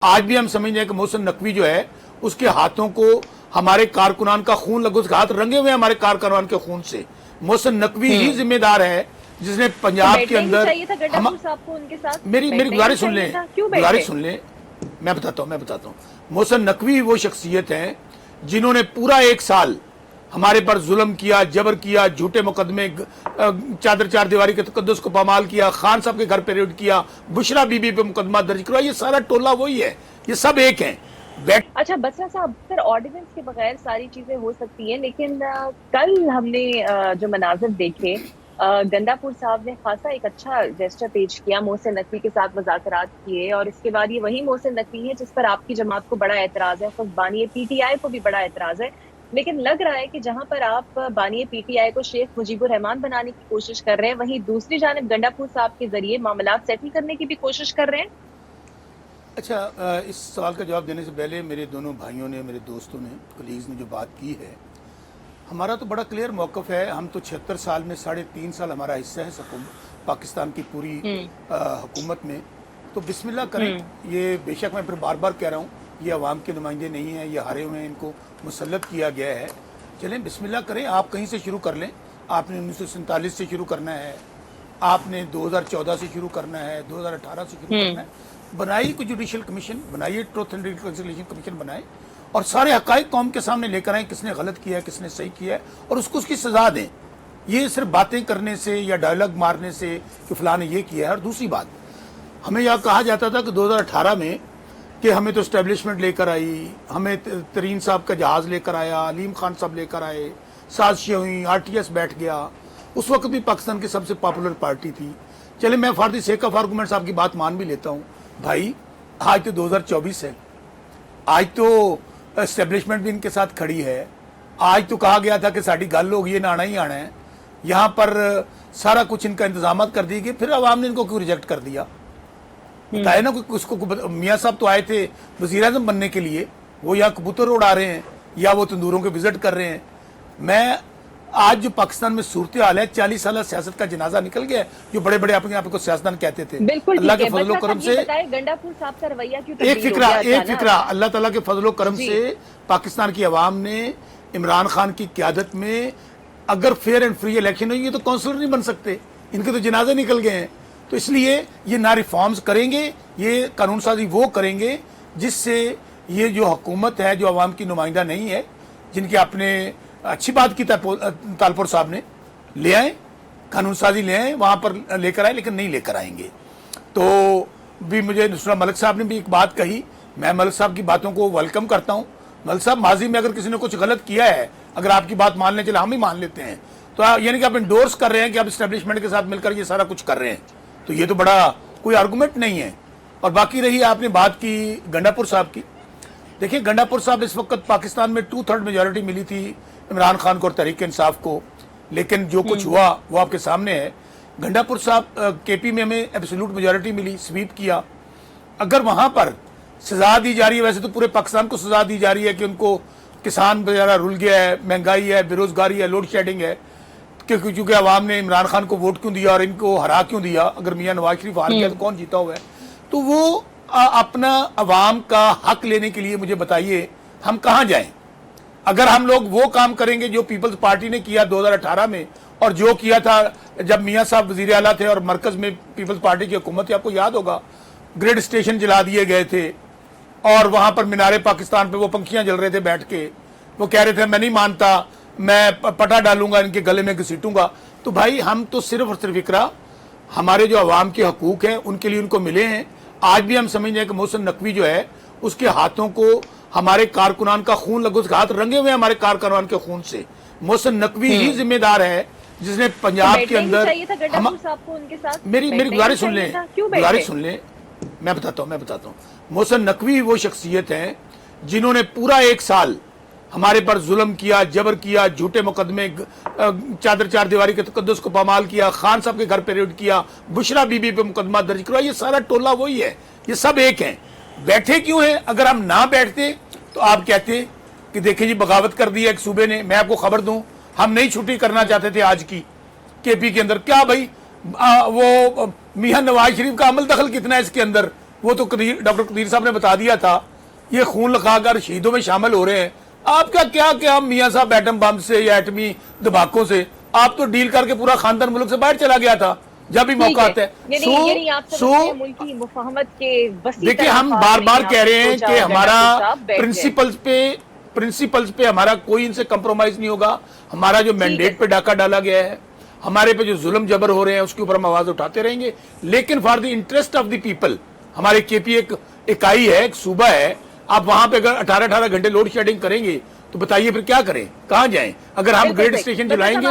آج بھی ہم سمجھ رہے ہیں کہ محسن نقوی جو ہے اس کے ہاتھوں کو ہمارے کارکنان کا خون لگا، اس کے ہاتھ رنگے ہوئے ہیں ہمارے کارکنان کے خون سے۔ محسن نقوی ہی ذمہ دار ہے جس نے پنجاب کے اندر میری گزارش سن لیں، گزارش سن لیں، میں بتاتا ہوں۔ محسن نقوی وہ شخصیت ہیں جنہوں نے پورا ایک سال ہمارے پر ظلم کیا، جبر کیا، جھوٹے مقدمے، چار دیواری کے تقدس کو پامال کیا، خان صاحب کے گھر پہ ریڈ کیا، بشرا بی بی پہ مقدمہ درج کروا، یہ سارا ٹولہ وہی ہے، یہ سب ایک ہیں۔ اچھا بسرا صاحب، پھر آرڈیننس کے بغیر ساری چیزیں ہو سکتی ہیں، لیکن کل ہم نے جو مناظر دیکھے، گنڈا پور صاحب نے خاصا ایک اچھا جیسچر پیش کیا، محسن نقوی کے ساتھ مذاکرات کیے، اور اس کے بعد یہ وہی محسن نقوی ہے جس پر آپ کی جماعت کو بڑا اعتراض ہے، خود بانی پی ٹی آئی کو بھی بڑا اعتراض ہے۔ لیکن لگ رہا ہے کہ جہاں پر آپ بانی پی ٹی آئی کو شیخ مجیب الرحمان بنانے کی کوشش کر رہے ہیں، وہیں دوسری جانب گنڈا پور صاحب کے ذریعے معاملات سیٹل کرنے کی بھی کوشش کر رہے ہیں۔ اچھا، اس سوال کا جواب دینے سے پہلے میرے دونوں بھائیوں نے، میرے دوستوں نے، کلیگز نے جو بات کی ہے، ہمارا تو بڑا کلیئر موقف ہے۔ ہم تو 76 سال میں 3.5 سال ہمارا حصہ ہے پاکستان کی پوری حکومت میں، تو بسم اللہ کریں۔ یہ بے شک میں پھر بار بار کہہ رہا ہوں، یہ عوام کے نمائندے نہیں ہیں، یہ ہارے ہوئے ہیں، ان کو مسلط کیا گیا ہے۔ چلیں بسم اللہ کریں، آپ کہیں سے شروع کر لیں۔ آپ نے 1947 سے شروع کرنا ہے، آپ نے 2014 سے شروع کرنا ہے، 2018 سے شروع کرنا ہے۔ بنائی کوئی جوڈیشل کمیشن، بنائیے ٹروتھ اینڈ ریکنسیلیشن کمیشن بنائے، اور سارے حقائق قوم کے سامنے لے کر آئیں، کس نے غلط کیا ہے، کس نے صحیح کیا ہے، اور اس کو اس کی سزا دیں۔ یہ صرف باتیں کرنے سے یا ڈائلاگ مارنے سے کہ فلاں نے یہ کیا ہے۔ اور دوسری بات، ہمیں یہاں کہا جاتا تھا کہ 2018 میں کہ ہمیں تو اسٹیبلشمنٹ لے کر آئی، ہمیں ترین صاحب کا جہاز لے کر آیا، علیم خان صاحب لے کر آئے، سازشیں ہوئیں، آر ٹی ایس بیٹھ گیا۔ اس وقت بھی پاکستان کی سب سے پاپولر پارٹی تھی۔ چلے میں for the sake of argument صاحب کی بات مان بھی لیتا ہوں، بھائی آج تو 2024 ہے، آج تو اسٹیبلشمنٹ بھی ان کے ساتھ کھڑی ہے۔ آج تو کہا گیا تھا کہ ساڑی گل ہو گئی ہے، نہ آنا ہی آنا ہے، یہاں پر سارا کچھ ان کا انتظامات کر دیے گئے، پھر عوام نے ان کو کیوں ریجیکٹ کر دیا؟ بتائے نا، اس کو میاں صاحب تو آئے تھے وزیر اعظم بننے کے لیے، وہ یہاں کبوتر اڑا رہے ہیں یا وہ تندوروں کے وزٹ کر رہے ہیں۔ میں آج جو پاکستان میں صورتحال ہے، 40 سالہ سیاست کا جنازہ نکل گیا ہے، جو بڑے بڑے اپنے آپ کو سیاستدان کہتے تھے، اللہ کے فضل و کرم سے ایک فکرہ اللہ تعالیٰ کے فضل و کرم سے پاکستان کی عوام نے عمران خان کی قیادت میں، اگر فیئر اینڈ فری الیکشن ہوئی، یہ تو کونسلر نہیں بن سکتے، ان کے تو جنازے نکل گئے ہیں۔ تو اس لیے یہ نہ ریفارمز کریں گے، یہ قانون سازی وہ کریں گے جس سے یہ جو حکومت ہے، جو عوام کی نمائندہ نہیں ہے، جن کے اپنے اچھی بات کی تالپور صاحب نے، لے آئیں قانون سازی، لے آئیں، وہاں پر لے کر آئیں، لیکن نہیں لے کر آئیں گے۔ تو بھی مجھے نصرت ملک صاحب نے بھی ایک بات کہی، میں ملک صاحب کی باتوں کو ویلکم کرتا ہوں۔ ملک صاحب، ماضی میں اگر کسی نے کچھ غلط کیا ہے، اگر آپ کی بات مان لیں، چلے ہم ہی مان لیتے ہیں، تو یعنی کہ آپ انڈورس کر رہے ہیں کہ آپ اسٹیبلشمنٹ کے ساتھ مل کر یہ سارا کچھ کر رہے ہیں، تو یہ تو بڑا کوئی آرگومنٹ نہیں ہے۔ اور باقی رہی آپ نے بات کی گنڈا پور صاحب کی، دیکھیں گنڈا پور صاحب اس وقت پاکستان میں 2/3 میجورٹی ملی تھی عمران خان کو اور تحریک انصاف کو، لیکن جو کچھ ہوا وہ آپ کے سامنے ہے۔ گنڈا پور صاحب کے پی میں ہمیں ایبسولوٹ میجورٹی ملی، سویپ کیا۔ اگر وہاں پر سزا دی جا رہی ہے، ویسے تو پورے پاکستان کو سزا دی جا رہی ہے کہ ان کو کسان بیچارہ رل گیا ہے، مہنگائی ہے، بے روزگاری ہے، لوڈ شیڈنگ ہے، کیونکہ عوام نے عمران خان کو ووٹ کیوں دیا اور ان کو ہرا کیوں دیا؟ اگر میاں نواز شریف ہار گیا تو کون جیتا ہوا ہے؟ تو وہ اپنا عوام کا حق لینے کے لیے مجھے بتائیے ہم کہاں جائیں؟ اگر ہم لوگ وہ کام کریں گے جو پیپلز پارٹی نے کیا 2018 میں، اور جو کیا تھا جب میاں صاحب وزیر اعلیٰ تھے اور مرکز میں پیپلز پارٹی کی حکومت تھی، آپ کو یاد ہوگا گریڈ اسٹیشن جلا دیے گئے تھے، اور وہاں پر مینار پاکستان پہ وہ پنکھیاں جل رہے تھے بیٹھ کے، وہ کہہ رہے تھے میں نہیں مانتا، میں پٹا ڈالوں گا، ان کے گلے میں گھسیٹوں گا۔ تو بھائی ہم تو صرف اور صرف اقرا، ہمارے جو عوام کے حقوق ہیں ان کے لیے ان کو ملے ہیں۔ آج بھی ہم سمجھ رہے ہیں کہ محسن نقوی جو ہے اس کے ہاتھوں کو ہمارے کارکنان کا خون لگا، اس کے ہاتھ رنگے ہوئے ہیں ہمارے کارکنان کے خون سے۔ محسن نقوی ہی ذمہ دار ہے جس نے پنجاب کے اندر میری گزارش سن لیں، گزارش سن لیں، میں بتاتا ہوں۔ محسن نقوی وہ شخصیت ہیں جنہوں نے پورا ایک سال ہمارے پر ظلم کیا، جبر کیا، جھوٹے مقدمے، چار دیواری کے تقدس کو پامال کیا، خان صاحب کے گھر پہ ریڈ کیا، بشرا بی بی پہ مقدمہ درج کروا، یہ سارا ٹولہ وہی ہے، یہ سب ایک ہیں۔ بیٹھے کیوں ہیں؟ اگر ہم نہ بیٹھتے تو آپ کہتے کہ دیکھیں جی بغاوت کر دی ہے ایک صوبے نے۔ میں آپ کو خبر دوں، ہم نہیں چھٹی کرنا چاہتے تھے آج کی کے پی کے اندر، کیا بھائی وہ میاں نواز شریف کا عمل دخل کتنا ہے اس کے اندر وہ تو ڈاکٹر قدیر صاحب نے بتا دیا تھا، یہ خون لگا کر شہیدوں میں شامل ہو رہے ہیں. آپ کا کیا میاں صاحب ایٹم بم سے یا ایٹمی دھماکوں سے آپ تو ڈیل کر کے پورا خاندان ملک سے باہر چلا گیا تھا جب بھی موقع آتا ہے. دیکھیں ہم بار بار کہہ رہے ہیں کہ ہمارا پرنسپلز پہ ہمارا کوئی ان سے کمپرومائز نہیں ہوگا. ہمارا جو مینڈیٹ پہ ڈاکہ ڈالا گیا ہے، ہمارے پہ جو ظلم جبر ہو رہے ہیں اس کے اوپر ہم آواز اٹھاتے رہیں گے، لیکن for the interest of the people. ہمارے کے پی ایک اکائی ہے، ایک صوبہ ہے. آپ وہاں پہ اگر 18 گھنٹے لوڈ شیڈنگ کریں گے تو بتائیے پھر کیا کریں، کہاں جائیں؟ اگر ہم گریڈ اسٹیشن جلائیں گے،